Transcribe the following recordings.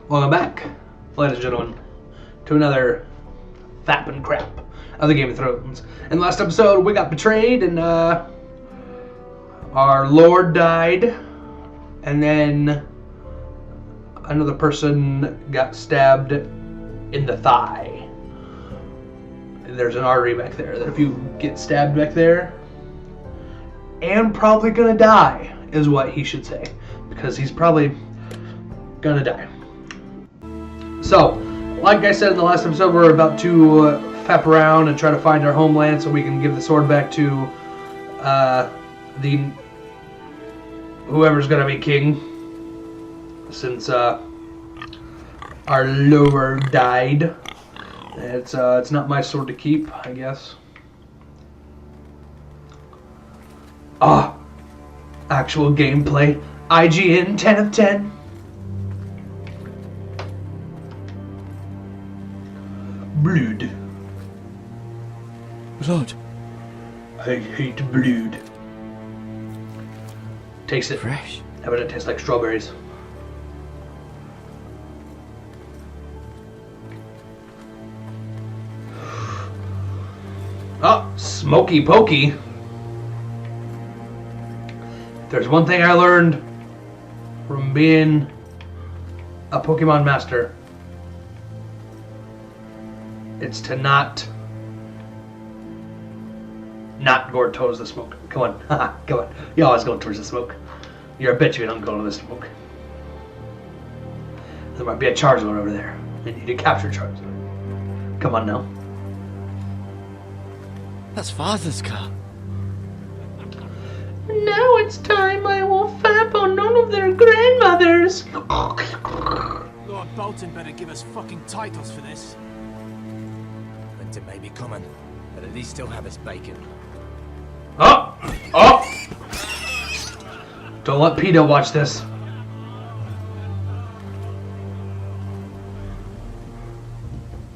Welcome back, ladies and gentlemen, to another fapping crap of the Game of Thrones. In the last episode, we got betrayed, and our lord died, and then another person got stabbed in the thigh. And there's an artery back there that if you get stabbed back there, and probably gonna die, is what he should say, because he's probably gonna die. So, like I said in the last episode, we're about to fap around and try to find our homeland so we can give the sword back to the whoever's gonna be king, since our lord died. It's not my sword to keep, I guess. Actual gameplay. IGN 10 of 10. Blood. Blood. I hate blood. Taste it. Fresh. How about it taste like strawberries? Oh, smoky pokey. There's one thing I learned from being a Pokemon master. It's to not go towards the smoke. Come on. Come on. You're always going towards the smoke. You're a bitch if you don't go to the smoke. There might be a Charizard over there. I need to capture Charizard. Come on now. That's Father's car. Now it's time I will fap on none of their grandmothers. Lord Bolton better give us fucking titles for this. Winter may be coming, but at least he'll have his bacon. Oh! Don't let PETA watch this.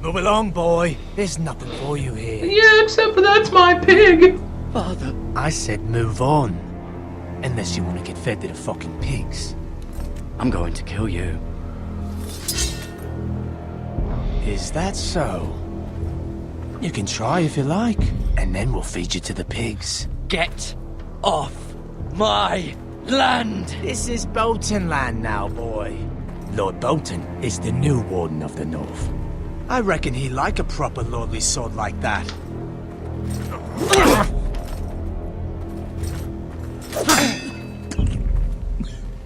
Move along, boy. There's nothing for you here. Yeah, except for that's my pig. Father, I said move on. Unless you want to get fed to the fucking pigs. I'm going to kill you. Is that so? You can try if you like, and then we'll feed you to the pigs. Get off my land! This is Bolton land now, boy. Lord Bolton is the new Warden of the North. I reckon he'd like a proper lordly sword like that.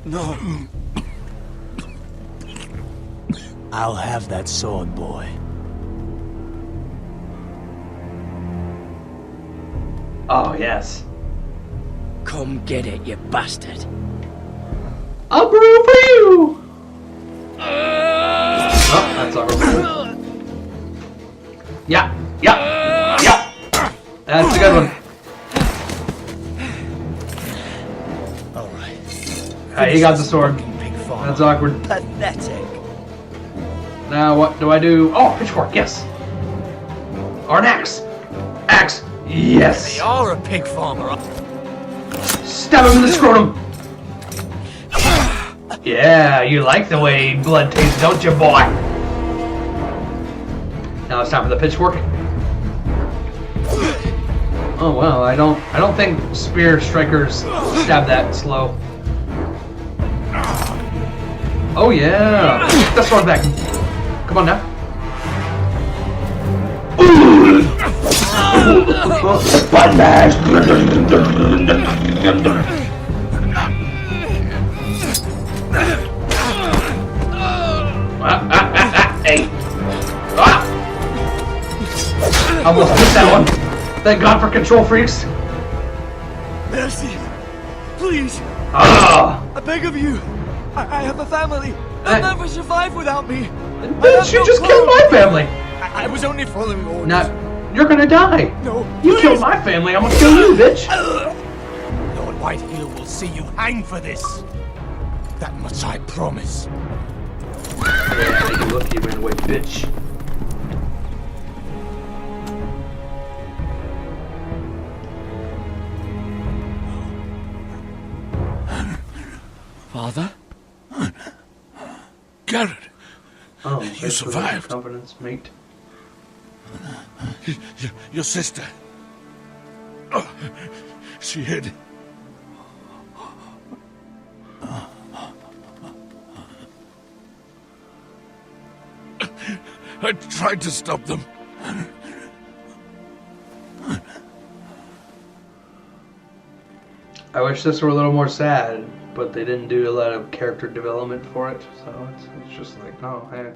No. I'll have that sword, boy. Oh, yes. Come get it, you bastard. I'll brew for you! Oh, that's our Yeah. That's a good one. Alright. He got the sword. That's awkward. Pathetic. Now, what do I do? Oh, pitchfork, yes. Or an axe. Axe, yes. They are a pig farmer. Stab him in the scrotum. Yeah, you like the way blood tastes, don't you, boy? Now it's time for the pitchfork. Oh wow, I don't think spear strikers stab that slow. Oh yeah, get the sword back. Come on now. Hey. Almost missed that one. Thank God for control freaks. Mercy! Please! Ah! I beg of you! I have a family! They'll never survive without me! Bitch, you just killed my family! I was only following orders. Now, you're gonna die! No, You please. killed my family, I'm gonna kill you, bitch! Lord Whitehill will see you hang for this. That much I promise. Yeah, you look, you ran away, bitch. Father? Garrett, Oh, You thanks for the survived. confidence, mate. Your sister. Oh, she hid. I tried to stop them. I wish this were a little more sad, but they didn't do a lot of character development for it, so it's just like, oh, hey.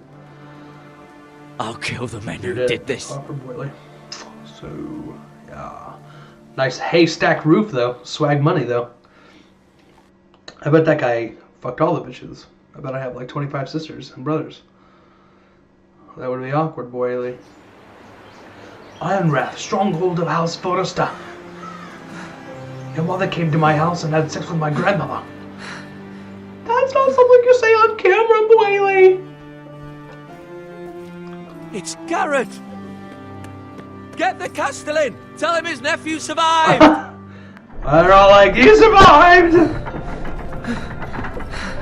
I'll kill the men You're who dead. did this. Awkward boily. So, yeah. Nice haystack roof, though. Swag money, though. I bet that guy fucked all the bitches. I bet I have like 25 sisters and brothers. That would be awkward, boily. Ironwrath, stronghold of House Forrester. Your mother came to my house and had sex with my grandmother. That's not something you say on camera, boily. It's Garrett! Get the Castellan! Tell him his nephew survived! They're all like, he survived!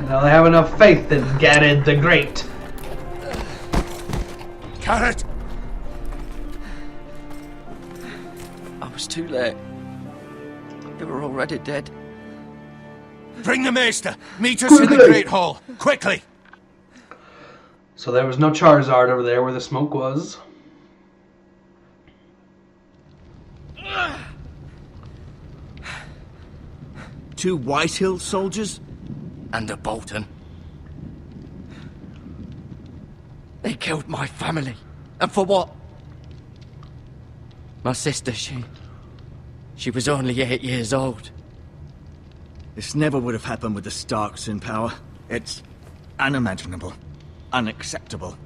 Now they have enough faith in Garrett the Great. Garrett! I was too late. They were already dead. Bring the maester! Meet us in the Great Hall! Quickly! So there was no Charizard over there where the smoke was. Two Whitehill soldiers? And a Bolton. They killed my family. And for what? My sister, she was only 8 years old. This never would have happened with the Starks in power. It's unimaginable. Unacceptable.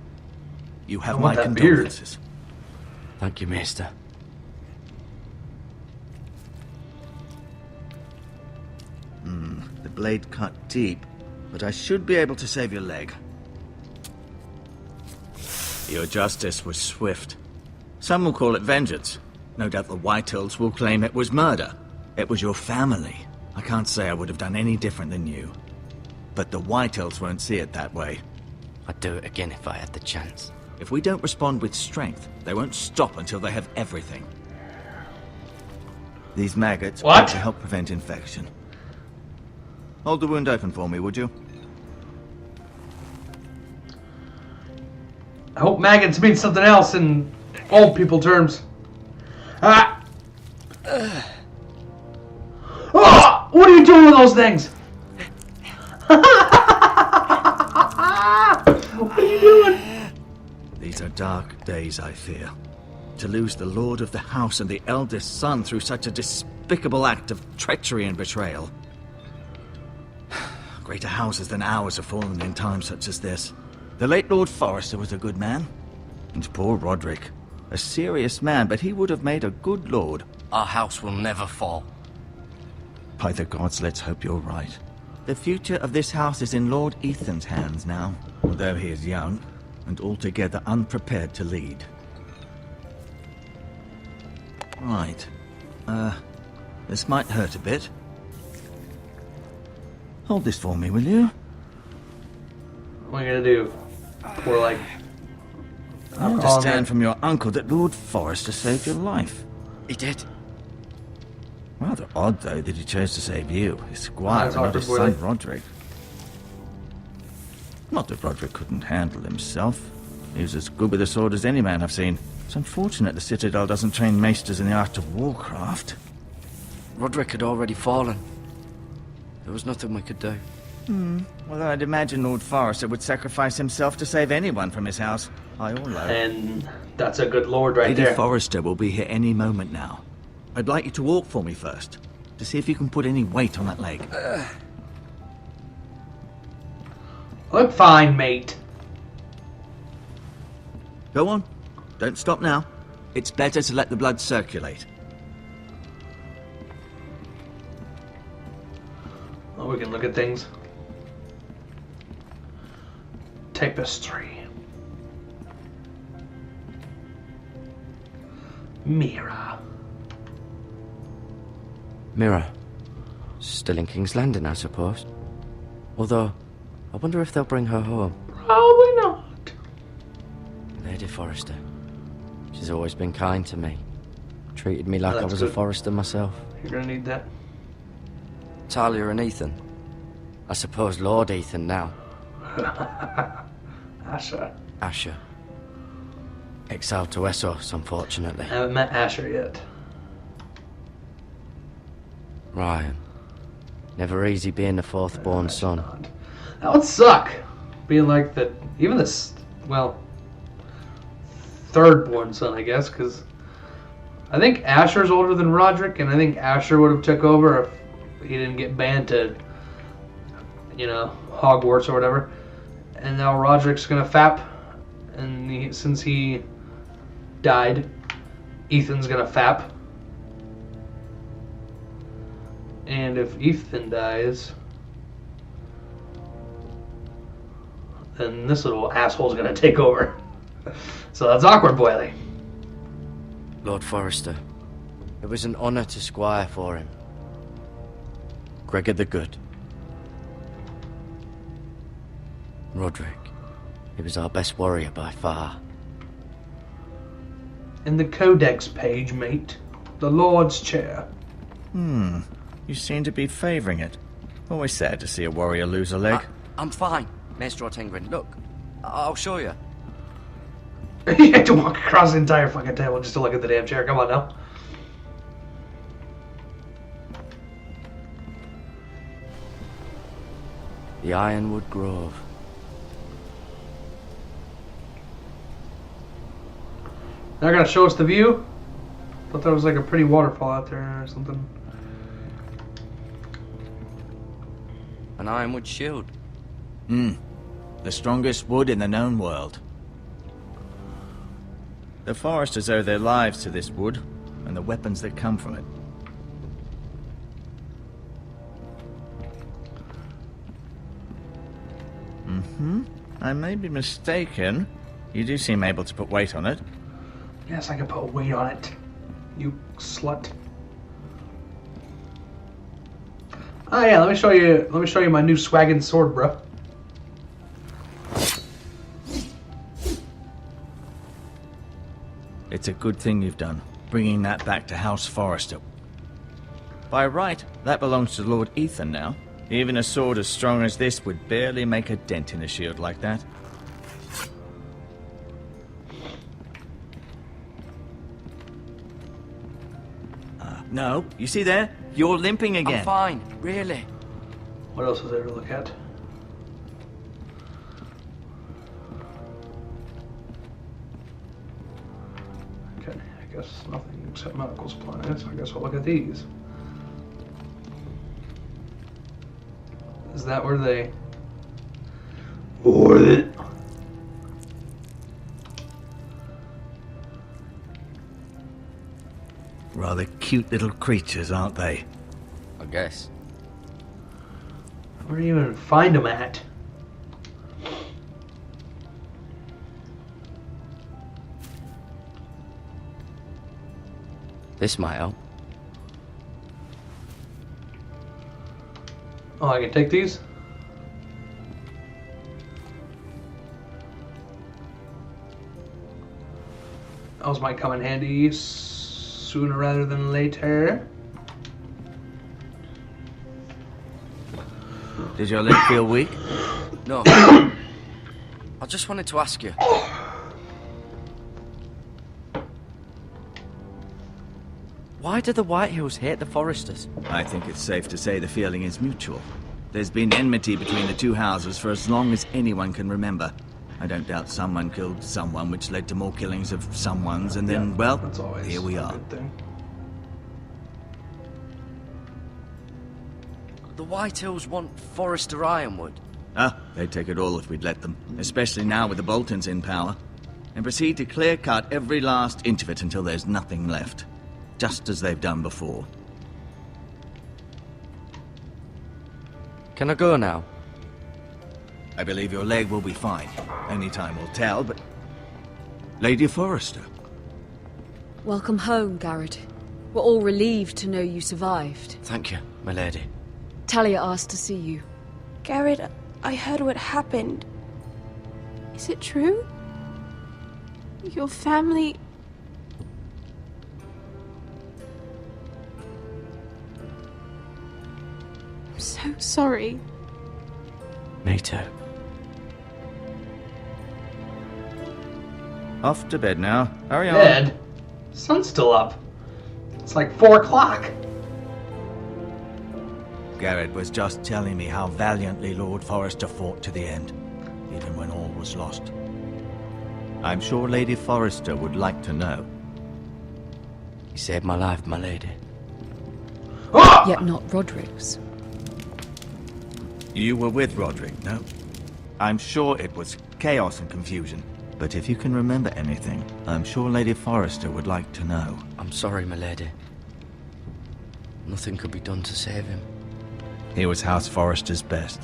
You have my that beard. condolences. Thank you, Maester. The blade cut deep, but I should be able to save your leg. Your justice was swift. Some will call it vengeance. No doubt the Whitehills will claim it was murder. It was your family. I can't say I would have done any different than you. But the Whitehills won't see it that way. I'd do it again if I had the chance. If we don't respond with strength, they won't stop until they have everything. These maggots What? are to help prevent infection. Hold the wound open for me, would you? I hope maggots means something else in old people terms. Ah! Oh! What are you doing with those things? What are you doing? These are dark days, I fear. To lose the lord of the house and the eldest son through such a despicable act of treachery and betrayal. Greater houses than ours have fallen in times such as this. The late Lord Forrester was a good man. And poor Roderick. A serious man, but he would have made a good lord. Our house will never fall. By the gods, let's hope you're right. The future of this house is in Lord Ethan's hands now, although he is young and altogether unprepared to lead. Right. This might hurt a bit. Hold this for me, will you? What am I gonna do? Pour like I alcohol in there? understand from your uncle that Lord Forrester saved your life. He did. Rather odd, though, that he chose to save you, his squire, That's and not his awkward, son really. Roderick. Not that Roderick couldn't handle himself. He was as good with a sword as any man I've seen. It's unfortunate the Citadel doesn't train maesters in the art of warcraft. Roderick had already fallen. There was nothing we could do. Well, I'd imagine Lord Forrester would sacrifice himself to save anyone from his house, high or low. And that's a good lord right Lady there. Forrester will be here any moment now. I'd like you to walk for me first, to see if you can put any weight on that leg. Look fine, mate. Go on. Don't stop now. It's better to let the blood circulate. Oh, we can look at things. Tapestry. Mirror. Mirror. Still in King's Landing, I suppose. Although, I wonder if they'll bring her home. Probably not. Lady Forrester. She's always been kind to me. Treated me like I was a Forrester myself. You're gonna need that. Talia and Ethan. I suppose Lord Ethan now. Asher. Asher. Exiled to Essos, unfortunately. I haven't met Asher yet. Ryan. Never easy being the fourth-born son. Not. That would suck. Being like the, even this, well, third-born son, I guess, because I think Asher's older than Roderick, and I think Asher would have took over if he didn't get banned to, you know, Hogwarts or whatever. And now Roderick's gonna fap, and since he died, Ethan's gonna fap. And if Ethan dies, then this little asshole's gonna take over. So that's awkward, Boily. Lord Forrester. It was an honour to squire for him. Gregor the Good. Roderick. He was our best warrior by far. In the codex page, mate. The Lord's chair. You seem to be favouring it. Always sad to see a warrior lose a leg. I'm fine, Maester Ortengrin. Look, I'll show you. You had to walk across the entire fucking table just to look at the damn chair. Come on now. The Ironwood Grove. They're gonna show us the view? Thought there was like a pretty waterfall out there or something. An Ironwood shield. The strongest wood in the known world. The Foresters owe their lives to this wood, and the weapons that come from it. I may be mistaken. You do seem able to put weight on it. Yes, I can put weight on it. You slut. Oh yeah, let me show you my new swaggin' sword, bro. It's a good thing you've done, bringing that back to House Forrester. By right, that belongs to Lord Ethan now. Even a sword as strong as this would barely make a dent in a shield like that. No, you see there? You're limping again. I'm fine, really. What else is there to look at? Okay, I guess nothing except medical supplies. I guess we'll look at these. Is that where they... What? Rather cute little creatures, aren't they? I guess. Where do you even find them at? This might help. Oh, I can take these? Those might come in handy sooner rather than later. Does your leg feel weak? No. I just wanted to ask you. Why do the Whitehills hate the Foresters? I think it's safe to say the feeling is mutual. There's been enmity between the two houses for as long as anyone can remember. I don't doubt someone killed someone, which led to more killings of someones, and then, well, That's always here we a are. good thing. The Whitehills want Forrester Ironwood. They'd take it all if we'd let them, especially now with the Boltons in power, and proceed to clear-cut every last inch of it until there's nothing left, just as they've done before. Can I go now? I believe your leg will be fine. Only time will tell, but... Lady Forrester. Welcome home, Garrett. We're all relieved to know you survived. Thank you, my lady. Talia asked to see you. Garrett, I heard what happened. Is it true? Your family... I'm so sorry. Me too. Off to bed now. Hurry on. Bed? Sun's still up. It's like 4 o'clock. Garrett was just telling me how valiantly Lord Forrester fought to the end, even when all was lost. I'm sure Lady Forrester would like to know. You saved my life, my lady. Ah! Yet not Roderick's. You were with Roderick, no? I'm sure it was chaos and confusion. But if you can remember anything, I'm sure Lady Forrester would like to know. I'm sorry, my lady. Nothing could be done to save him. He was House Forrester's best.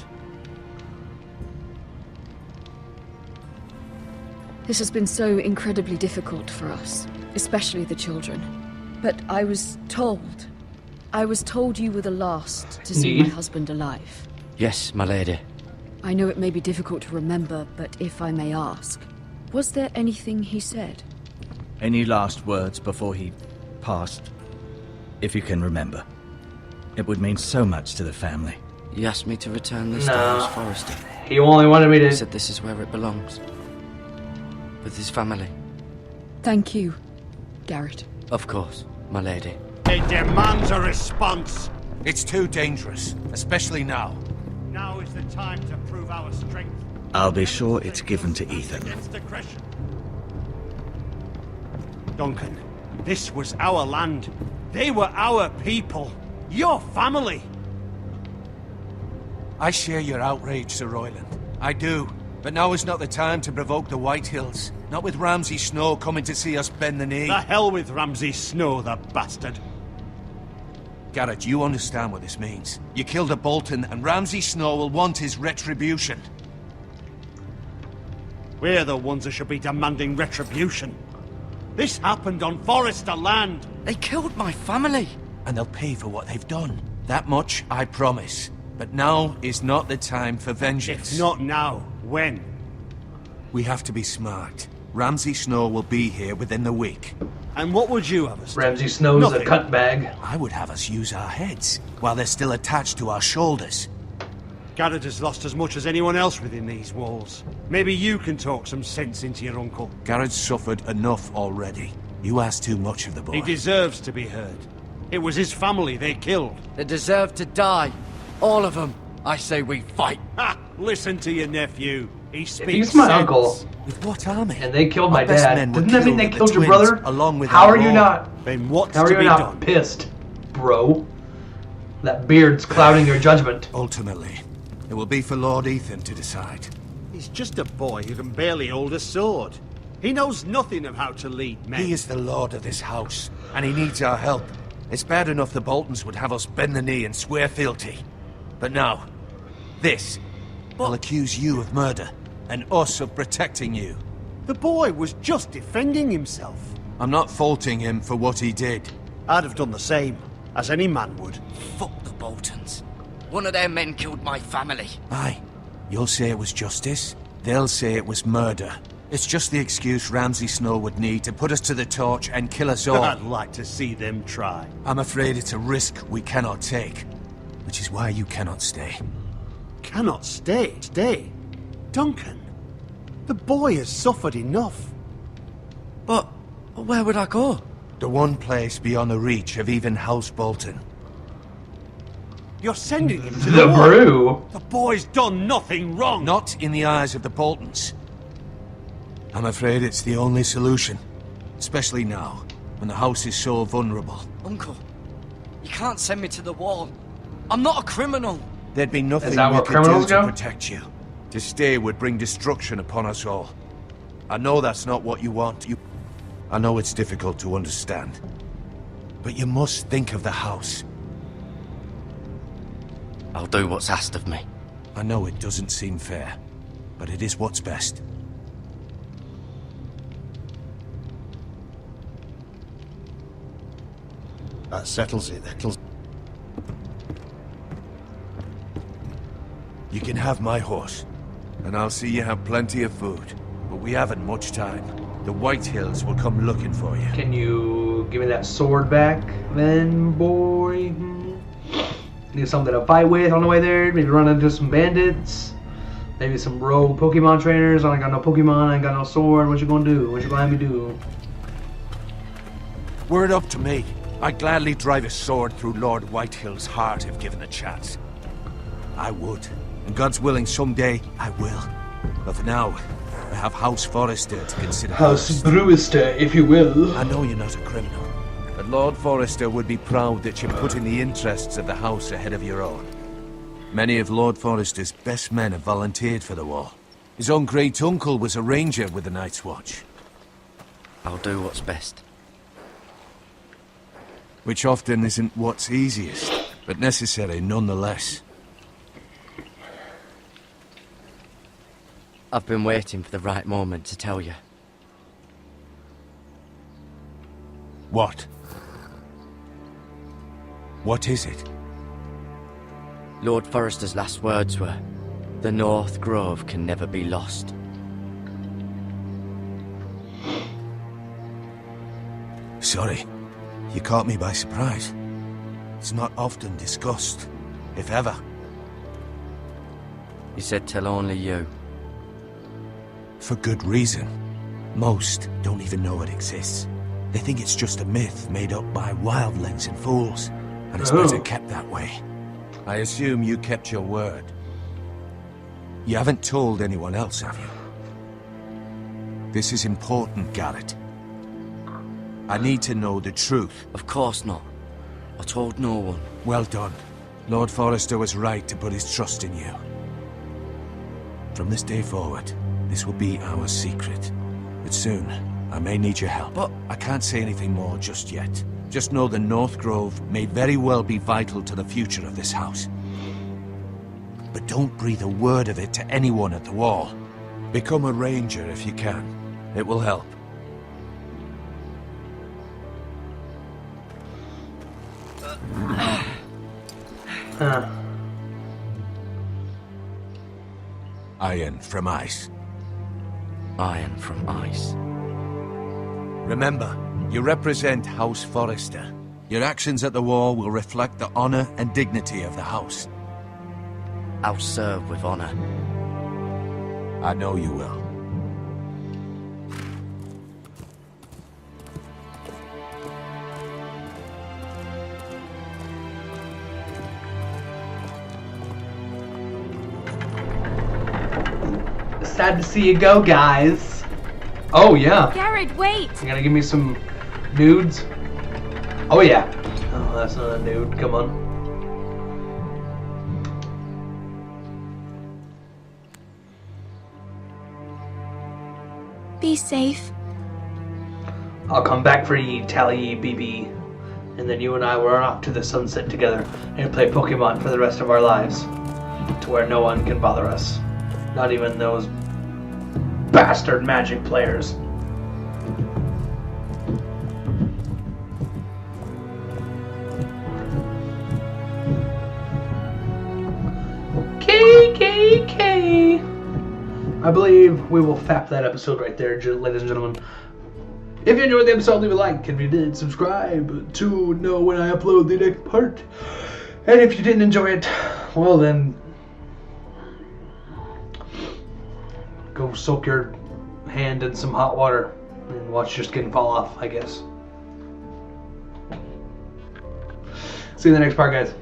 This has been so incredibly difficult for us, especially the children. But I was told you were the last to see my Need? husband alive. Yes, my lady. I know it may be difficult to remember, but if I may ask, was there anything he said? Any last words before he passed? If you can remember. It would mean so much to the family. He asked me to return this to No. House Forrester. He only wanted me He to... said this is where it belongs. With his family. Thank you, Garrett. Of course, my lady. It demands a response. It's too dangerous, especially now. Now is the time to prove our strength. I'll be sure it's given to Ethan. Against aggression. Duncan, this was our land. They were our people. Your family. I share your outrage, Sir Royland. I do. But now is not the time to provoke the Whitehills. Not with Ramsay Snow coming to see us bend the knee. The hell with Ramsay Snow, the bastard. Garrett, you understand what this means. You killed a Bolton, and Ramsay Snow will want his retribution. We're the ones that should be demanding retribution. This happened on Forrester land. They killed my family. And they'll pay for what they've done. That much, I promise. But now is not the time for vengeance. If not now, when? We have to be smart. Ramsay Snow will be here within the week. And what would you have us do? Ramsay Snow's Nothing. a cut bag. I would have us use our heads, while they're still attached to our shoulders. Garrett has lost as much as anyone else within these walls. Maybe you can talk some sense into your uncle. Garrett's suffered enough already. You ask too much of the boy. He deserves to be heard. It was his family they killed. They deserve to die. All of them. I say we fight. Ha! Listen to your nephew. He speaks If he's my sense. uncle, With what army? and they killed my Our best dad, men were doesn't that mean they with the killed your twins, brother? along with How our are you lord. not? Then what's How are to you be not done? pissed, bro? That beard's clouding your judgment. Ultimately, it will be for Lord Ethan to decide. He's just a boy who can barely hold a sword. He knows nothing of how to lead men. He is the lord of this house, and he needs our help. It's bad enough the Boltons would have us bend the knee and swear fealty. But now, this. They'll accuse you of murder, and us of protecting you. The boy was just defending himself. I'm not faulting him for what he did. I'd have done the same, as any man would. Fuck the Boltons. One of their men killed my family. Aye. You'll say it was justice. They'll say it was murder. It's just the excuse Ramsay Snow would need to put us to the torch and kill us all. I'd like to see them try. I'm afraid it's a risk we cannot take. Which is why you cannot stay. Cannot stay. Stay. Duncan, the boy has suffered enough. But where would I go? The one place beyond the reach of even House Bolton. You're sending him to The war. brew. The boy's done nothing wrong. Not in the eyes of the Boltons. I'm afraid it's the only solution. Especially now, when the house is so vulnerable. Uncle, you can't send me to the wall. I'm not a criminal. There'd be nothing Is that we where could do criminals to go? protect you. To stay would bring destruction upon us all. I know that's not what you want. I know it's difficult to understand. But you must think of the house. I'll do what's asked of me. I know it doesn't seem fair, but it is what's best. That settles it. You can have my horse, and I'll see you have plenty of food. But we haven't much time. the Whitehills will come looking for you. Can you give me that sword back, then, boy? Need something to fight with on the way there. Maybe run into some bandits. Maybe some rogue Pokemon trainers. I ain't got no Pokemon. I ain't got no sword. What you gonna do? What you gonna have me do? Were it up to me, I'd gladly drive a sword through Lord Whitehill's heart if given the chance. I would. And God's willing, someday I will. But for now, I have House Forrester to consider. House first. Brewster, if you will. I know you're not a criminal, but Lord Forrester would be proud that you put in the interests of the house ahead of your own. Many of Lord Forrester's best men have volunteered for the war. His own great-uncle was a ranger with the Night's Watch. I'll do what's best. Which often isn't what's easiest, but necessary nonetheless. I've been waiting for the right moment to tell you. What? What is it? Lord Forrester's last words were, "The North Grove can never be lost." Sorry, you caught me by surprise. It's not often discussed, if ever. He said tell only you. For good reason. Most don't even know it exists. They think it's just a myth made up by wildlings and fools, and it's better kept that way. I assume you kept your word. You haven't told anyone else, have you? This is important, Garrett. I need to know the truth. Of course not. I told no one. Well done. Lord Forrester was right to put his trust in you. From this day forward, this will be our secret. But soon, I may need your help. But I can't say anything more just yet. Just know the North Grove may very well be vital to the future of this house. But don't breathe a word of it to anyone at the wall. Become a ranger if you can. It will help. Iron from ice. Iron from ice. Remember, you represent House Forrester. Your actions at the war will reflect the honor and dignity of the house. I'll serve with honor. I know you will. Sad to see you go, guys. Oh, yeah. Garrett, wait! You gonna give me some nudes? Oh, yeah. Oh, that's not a nude. Come on. Be safe. I'll come back for ye, Tally BB. And then you and I will run off to the sunset together and play Pokemon for the rest of our lives. To where no one can bother us. Not even those bastard Magic players. KKK. I believe we will fap that episode right there, ladies and gentlemen. If you enjoyed the episode, leave a like. If you did, subscribe to know when I upload the next part. And if you didn't enjoy it, well then, go soak your hand in some hot water and watch your skin fall off, I guess. See you in the next part, guys.